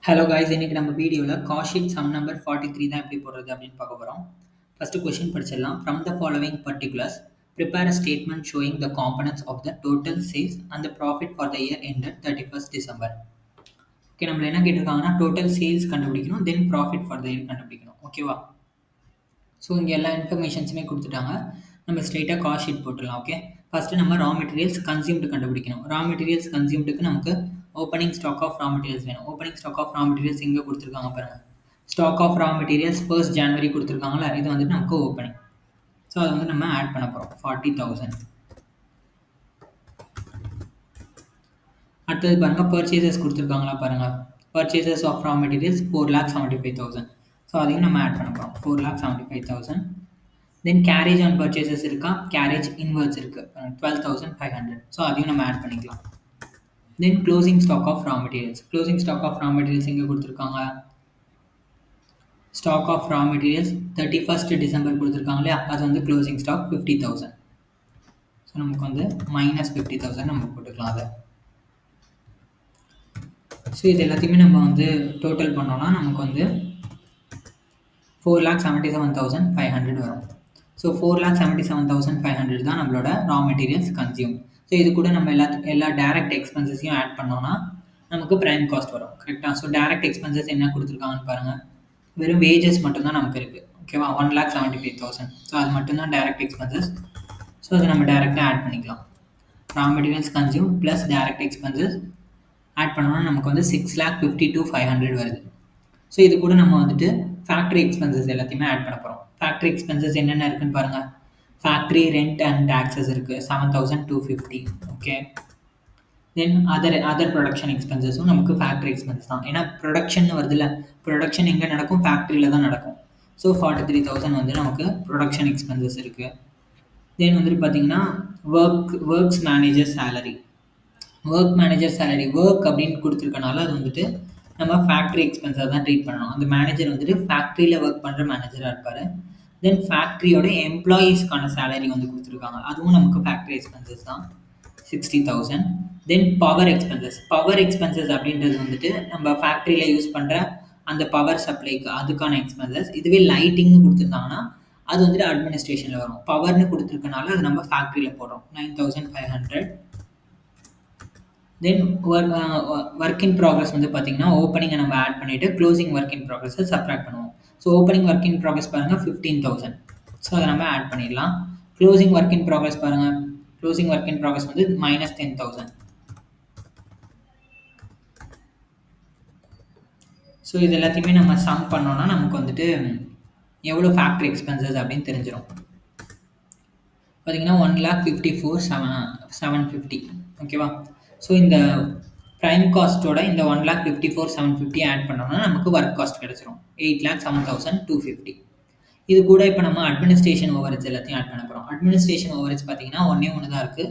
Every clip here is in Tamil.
ஹலோ காய்ஸ், இன்னைக்கு நம்ம வீடியோவில் காஸ்ட் ஷீட் சம் நம்பர் 43 தான் எப்படி போடுறது அப்படின்னு பார்க்க போகிறோம். ஃபஸ்ட்டு கொஸ்டின் படிச்சிடலாம். From the following particulars prepare a statement showing the components of the total sales and the profit for the year ended 31st December. Okay, நம்மள என்ன கேட்டிருக்காங்கன்னா டோட்டல் சேல்ஸ் கண்டுபிடிக்கணும், then profit for the year கண்டுபிடிக்கணும். ஓகேவா? ஸோ இங்கே எல்லா இன்ஃபர்மேஷன்ஸுமே கொடுத்துட்டாங்க. நம்ம ஸ்ட்ரெயிட்டாக காஸ்ட் ஷீட் போட்டுடலாம். ஓகே, ஃபஸ்ட்டு நம்ம ரா மெட்டீரியல்ஸ் கன்சியூம்டு கண்டுபிடிக்கணும். ரா மெட்டீரியல்ஸ் கன்சியூம்டுக்கு நமக்கு opening stock of raw materials வேணும். Opening stock of raw materials இங்கே கொடுத்துருக்காங்க பாருங்கள். Stock of raw materials 1st January கொடுத்துருக்காங்களா, இது வந்துட்டு நமக்கு ஓப்பனிங். ஸோ அதை வந்து நம்ம ஆட் பண்ண போகிறோம் 40,000. அடுத்தது பாருங்கள், பர்ச்சேசஸ் கொடுத்துருக்காங்களா பாருங்கள். Purchases of raw materials 4,75,000. So அதையும் நம்ம ஆட் பண்ண போகிறோம் 4,75,000. தென் கேரேஜ் ஆன் பர்ச்சேசஸ் இருக்கா, கேரேஜ் இன்வெர்ட்ஸ் இருக்குது 12,500. ஸோ அதையும் நம்ம ஆட் பண்ணிக்கலாம். Then closing stock of raw materials. Closing stock of raw materials எங்கே கொடுத்துருக்காங்க, stock of raw materials 31st December கொடுத்துருக்காங்க இல்லையா, அது வந்து க்ளோசிங் ஸ்டாக் 50,000. ஸோ நமக்கு வந்து -50,000 நம்ம போட்டுக்கலாம் அதை. ஸோ இது எல்லாத்தையுமே நம்ம வந்து டோட்டல் பண்ணோன்னா நமக்கு வந்து 4,77,500 வரும். ஸோ 4,77,500 தான் நம்மளோட ரா மெட்டீரியல்ஸ் கன்சியூம். ஸோ இது கூட நம்ம எல்லா டேரக்ட் எக்ஸ்பென்சஸையும் ஆட் பண்ணோன்னா நமக்கு ப்ரைம் காஸ்ட் வரும். கரெக்டாக? ஸோ டேரக்ட் எக்ஸ்பென்சஸ் என்ன கொடுத்துருக்காங்கன்னு பாருங்கள். வெறும் வேஜஸ் மட்டும்தான் நமக்கு இருக்குது. ஓகேவா? 1,75,000. ஸோ அது மட்டும்தான் டேரக்ட் எக்ஸ்பென்சஸ். ஸோ அதை நம்ம டேரெக்டாக ஆட் பண்ணிக்கலாம். Raw materials consume plus direct expenses add பண்ணோன்னா நமக்கு வந்து 6,52,500 வருது. ஸோ இது கூட நம்ம வந்துட்டு ஃபேக்ட்ரி எக்ஸ்பென்சஸ் எல்லாத்தையுமே ஆட் பண்ண போகிறோம். ஃபேக்ட்ரி எக்ஸ்பென்சஸ் என்னென்ன இருக்குன்னு பாருங்கள். ஃபேக்ட்ரி ரெண்ட் அண்ட் டேக்ஸஸ் இருக்குது 7,250. ஓகே, தென் அதர் ப்ரொடக்ஷன் எக்ஸ்பென்சஸும் நமக்கு ஃபேக்ட்ரி எக்ஸ்பென்சஸ் தான். ஏன்னா ப்ரொடக்ஷன் வருதுல்ல, ப்ரொடக்ஷன் எங்கே நடக்கும், ஃபேக்ட்ரியில் தான் நடக்கும். ஸோ 43,000 வந்து நமக்கு ப்ரொடக்ஷன் எக்ஸ்பென்சஸ் இருக்குது. தென் வந்துட்டு பார்த்தீங்கன்னா works manager salary. Work manager salary work அப்படின்னு கொடுத்துருக்கனால அது வந்துட்டு நம்ம ஃபேக்ட்ரி எக்ஸ்பென்ஸாக தான் ட்ரீட் பண்ணணும். அந்த மேனேஜர் வந்துட்டு ஃபேக்ட்ரியில் ஒர்க் பண்ணுற மேனேஜராக இருப்பார். தென் ஃபேக்ட்ரியோட எம்ப்ளாயீஸ்க்கான சேலரி வந்து கொடுத்துருக்காங்க, அதுவும் நமக்கு ஃபேக்ட்ரி எக்ஸ்பென்சஸ் தான் 60,000. தென் பவர் எக்ஸ்பென்சஸ் அப்படின்றது வந்துட்டு நம்ம ஃபேக்ட்ரியில் யூஸ் பண்ணுற அந்த பவர் சப்ளைக்கு அதுக்கான எக்ஸ்பென்சஸ். இதுவே லைட்டிங்னு கொடுத்துருந்தாங்கன்னா அது வந்துட்டு அட்மினிஸ்ட்ரேஷனில் வரும். பவர்னு கொடுத்துருக்கனால அது நம்ம ஃபேக்ட்ரியில் போடுறோம் 9,500. தென் ஒர்க் இன் ப்ராக்ரஸ் வந்து பார்த்தீங்கன்னா ஓப்பனிங்கை நம்ம ஆட் பண்ணிவிட்டு க்ளோசிங் ஒர்க் இன் ப்ராக்ரஸை சப்ராக்ட் பண்ணுவோம். So opening work in progress பாருங்கள் 15,000. ஸோ அதை நம்ம ஆட் பண்ணிடலாம். க்ளோசிங் ஒர்க் இன் ப்ராக்ரஸ் பாருங்கள். க்ளோசிங் ஒர்க் இன் ப்ராக்ரஸ் வந்து -10,000. ஸோ இது எல்லாத்தையுமே நம்ம சம் பண்ணோன்னா நமக்கு வந்துட்டு எவ்வளோ ஃபேக்ட்ரி எக்ஸ்பென்சஸ் அப்படின்னு தெரிஞ்சிடும். பார்த்தீங்கன்னா 1,54,750. ஓகேவா? ஸோ இந்த ப்ரைம் காஸ்ட்டோட இந்த 1,54,750 ஆட் பண்ணோம்னா நமக்கு ஒர்க் காஸ்ட் கிடச்சிரும் 8,07,250. இது கூட இப்போ நம்ம அட்மினிஸ்ட்ரேஷன் ஓவர்ஹெட்ஸ் எல்லாத்தையும் ஆட் பண்ண போகிறோம். அட்மினிஸ்ட்ரேஷன் ஓவர்ஹெட்ஸ் பார்த்தீங்கன்னா ஒன்று தான் இருக்குது,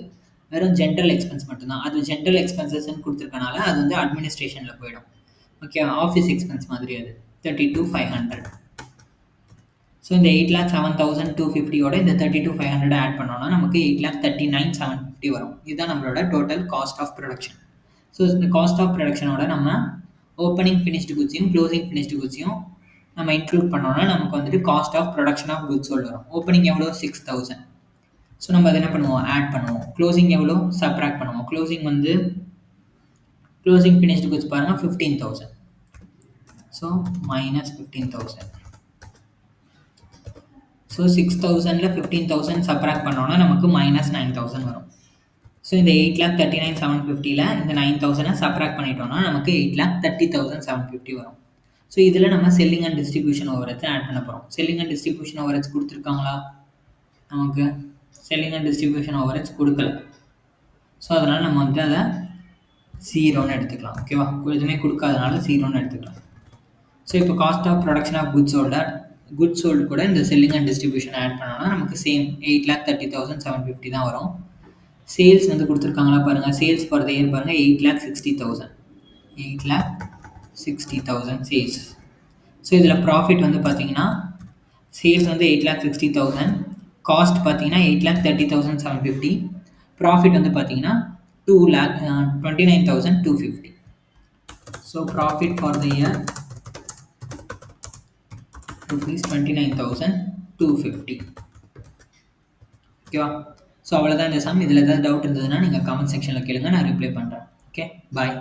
வெறும் ஜென்ரல் எக்ஸ்பென்ஸ் மட்டும்தான். அது ஜென்ரல் எக்ஸ்பென்சஸ்ன்னு கொடுத்துருக்கனால அது வந்து அட்மினிஸ்ட்ரேஷனில் போயிடும். ஓகே, ஆஃபீஸ் எக்ஸ்பென்ஸ் மாதிரி அது 32,500. ஸோ இந்த 8,07,250யோட இந்த 32,500 ஆட் பண்ணோன்னா நமக்கு 8,39,750 வரும். இதுதான் நம்மளோட total cost of production. So இந்த காஸ்ட் ஆஃப் ப்ரொடக்ஷனோட நம்ம ஓப்பனிங் ஃபினிஷ்டு குட்ஸையும் க்ளோசிங் ஃபினிஷ்டு குட்ஸையும் நம்ம இன்க்ளூட் பண்ணோன்னா நமக்கு வந்துட்டு cost of production of goods வரும். ஓப்பனிங் எவ்வளோ 6,000. ஸோ நம்ம அதை என்ன பண்ணுவோம், ஆட் பண்ணுவோம். க்ளோசிங் எவ்வளோ, சப்ராக்ட் பண்ணுவோம். க்ளோசிங் ஃபினிஷ்டு குட்ஸ் பாருங்கள் 15,000. ஸோ -15,000. ஸோ 6,000ல் 15,000 சப்ராக்ட் பண்ணோன்னா நமக்கு -9,000 வரும். ஸோ இந்த 8,39,750ல் இந்த 9,000 சப்ராக்ட் பண்ணிட்டோம்னா நமக்கு 8,30,750 வரும். ஸோ இதில் நம்ம selling and distribution overheads add பண்ண போகிறோம். செல்லிங் அண்ட் டிஸ்ட்ரிபியூஷன் ஓவர்ஹெட்ஸ் கொடுத்துருக்காங்களா, நமக்கு செல்லிங் அண்ட் டிஸ்ட்ரிபியூஷன் ஓவர்ஹெட்ஸ் கொடுக்கல. ஸோ அதனால் நம்ம வந்து அதை 0ன்னு எடுத்துக்கலாம். ஓகேவா? எதுவுமே கொடுக்காதனால 0ன்னு எடுத்துக்கலாம். ஸோ இப்போ cost of production of goods sold கூட இந்த செல்லிங் அண்ட் டிஸ்ட்ரிபியூஷன் ஆட் பண்ணோன்னா நமக்கு சேம் 8,30,750 தான் வரும். சேல்ஸ் வந்து கொடுத்துருக்காங்களா பாருங்கள். சேல்ஸ் ஃபார் த இயர் பாருங்கள் 8,60,000. 8,60,000 சேல்ஸ். ஸோ இதில் ப்ராஃபிட் வந்து பார்த்தீங்கன்னா சேல்ஸ் வந்து 8,60,000, காஸ்ட் பார்த்தீங்கன்னா 8,30,750, ப்ராஃபிட் வந்து பார்த்தீங்கன்னா 29,250. So so profit for the year rupees 29,250. ஓகேவா? ஸோ அவ்வளோதான் இந்த சம். இதில் ஏதாவது டவுட் இருந்ததுன்னா நீங்கள் கமெண்ட் செக்ஷனில் கேளுங்க, நான் ரிப்ளை பண்ணுறேன். ஓகே, பாய்.